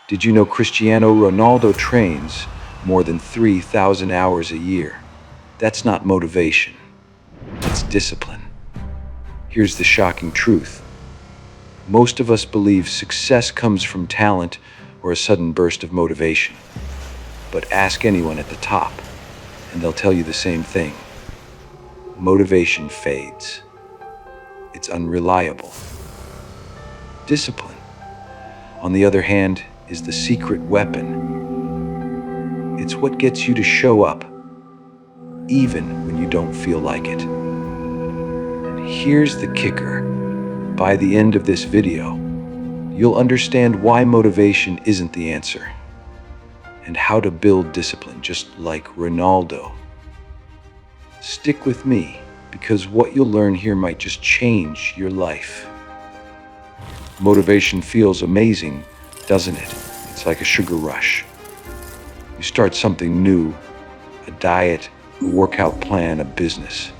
Did you know Cristiano Ronaldo trains more than 3,000 hours a year? That's not motivation, it's discipline. Here's the shocking truth. Most of us believe success comes from talent or a sudden burst of motivation. But ask anyone at the top, and they'll tell you the same thing. Motivation fades. It's unreliable. Discipline, on the other hand, is the secret weapon. It's what gets you to show up, even when you don't feel like it. And here's the kicker. By the end of this video, you'll understand why motivation isn't the answer, and how to build discipline just like Ronaldo. Stick with me, because what you'll learn here might just change your life. Motivation feels amazing, doesn't it? It's like a sugar rush. You start something new, a diet, a workout plan, a business.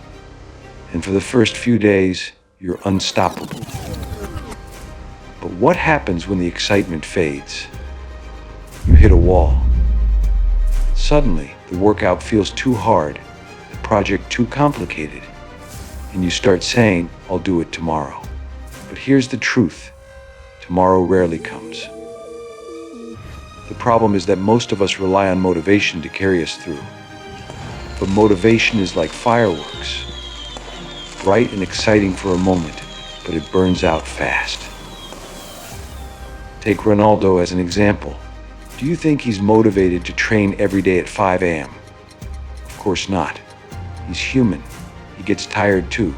And for the first few days, you're unstoppable. But what happens when the excitement fades? You hit a wall. Suddenly, the workout feels too hard, the project too complicated, and you start saying, "I'll do it tomorrow." But here's the truth. Tomorrow rarely comes. The problem is that most of us rely on motivation to carry us through. But motivation is like fireworks. Bright and exciting for a moment, but it burns out fast. Take Ronaldo as an example. Do you think he's motivated to train every day at 5 a.m.? Of course not. He's human. He gets tired too.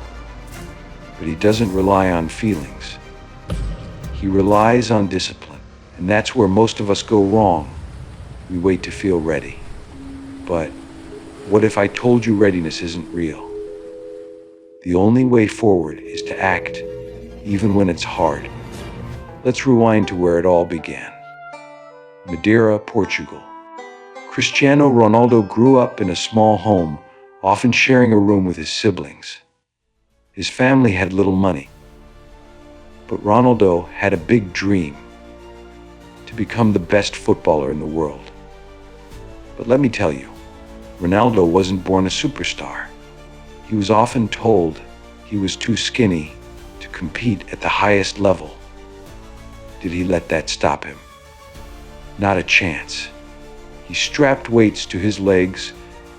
But he doesn't rely on feelings. He relies on discipline. And that's where most of us go wrong. We wait to feel ready. But what if I told you readiness isn't real? The only way forward is to act, even when it's hard. Let's rewind to where it all began. Madeira, Portugal. Cristiano Ronaldo grew up in a small home, often sharing a room with his siblings. His family had little money. But Ronaldo had a big dream: to become the best footballer in the world. But let me tell you, Ronaldo wasn't born a superstar. He was often told he was too skinny to compete at the highest level. Did he let that stop him? Not a chance. He strapped weights to his legs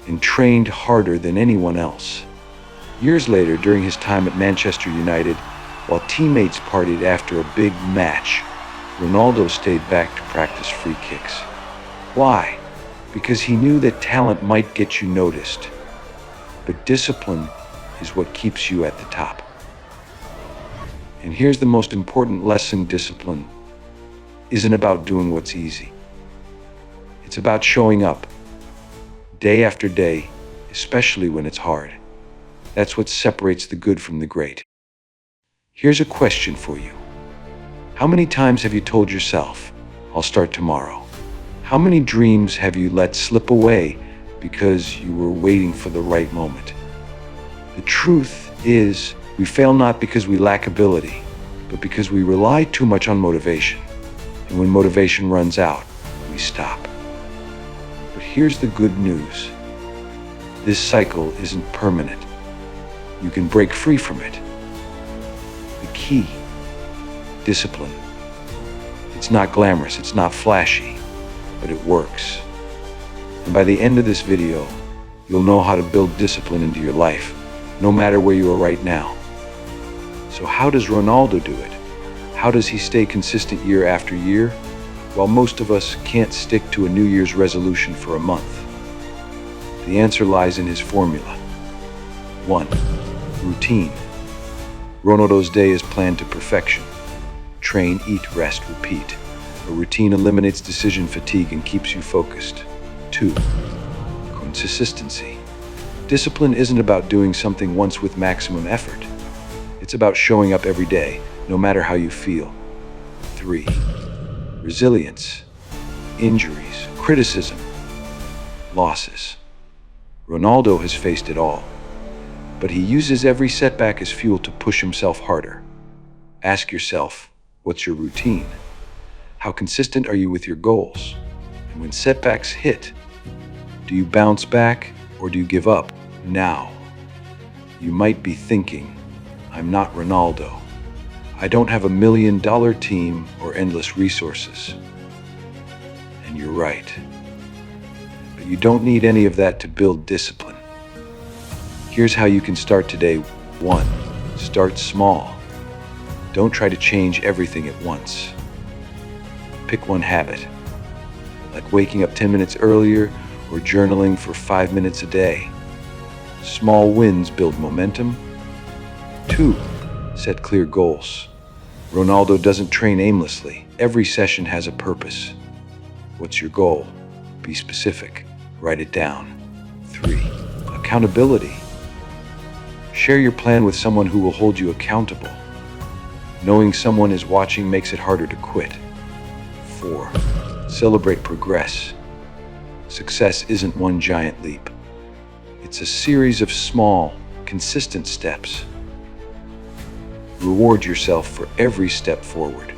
and trained harder than anyone else. Years later, during his time at Manchester United, while teammates partied after a big match, Ronaldo stayed back to practice free kicks. Why? Because he knew that talent might get you noticed, but discipline is what keeps you at the top. And here's the most important lesson: discipline isn't about doing what's easy. It's about showing up, day after day, especially when it's hard. That's what separates the good from the great. Here's a question for you. How many times have you told yourself, "I'll start tomorrow"? How many dreams have you let slip away because you were waiting for the right moment? The truth is, we fail not because we lack ability, but because we rely too much on motivation. And when motivation runs out, we stop. But here's the good news. This cycle isn't permanent. You can break free from it. The key: discipline. It's not glamorous, it's not flashy, but it works. And by the end of this video, you'll know how to build discipline into your life, no matter where you are right now. So how does Ronaldo do it? How does he stay consistent year after year? While most of us can't stick to a New Year's resolution for a month. The answer lies in his formula. 1. Routine. Ronaldo's day is planned to perfection. Train, eat, rest, repeat. A routine eliminates decision fatigue and keeps you focused. 2. Consistency. Discipline isn't about doing something once with maximum effort. It's about showing up every day, no matter how you feel. 3. Resilience. Injuries, criticism, losses. Ronaldo has faced it all, but he uses every setback as fuel to push himself harder. Ask yourself, what's your routine? How consistent are you with your goals? And when setbacks hit, do you bounce back or do you give up now? You might be thinking, I'm not Ronaldo. I don't have $1 million team or endless resources. And you're right. But you don't need any of that to build discipline. Here's how you can start today. 1. Start small. Don't try to change everything at once. Pick one habit, like waking up 10 minutes earlier or journaling for 5 minutes a day. Small wins build momentum. 2. Set clear goals. Ronaldo doesn't train aimlessly. Every session has a purpose. What's your goal? Be specific. Write it down. 3. Accountability. Share your plan with someone who will hold you accountable. Knowing someone is watching makes it harder to quit. 4. Celebrate progress. Success isn't one giant leap. It's a series of small, consistent steps. Reward yourself for every step forward.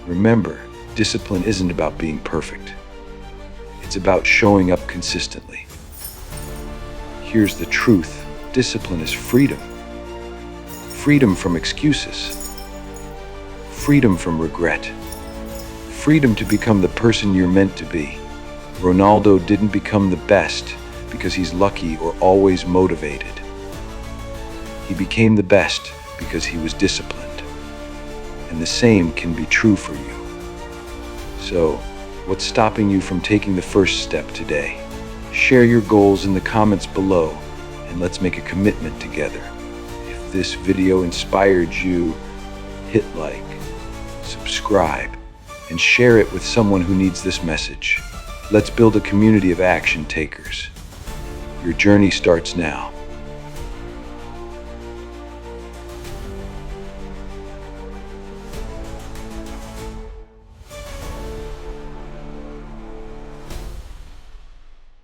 Remember, discipline isn't about being perfect. It's about showing up consistently. Here's the truth. Discipline is freedom. Freedom from excuses. Freedom from regret. Freedom to become the person you're meant to be. Ronaldo didn't become the best because he's lucky or always motivated. He became the best because he was disciplined. And the same can be true for you. So, what's stopping you from taking the first step today? Share your goals in the comments below, and let's make a commitment together. If this video inspired you, hit like, subscribe, and share it with someone who needs this message. Let's build a community of action takers. Your journey starts now.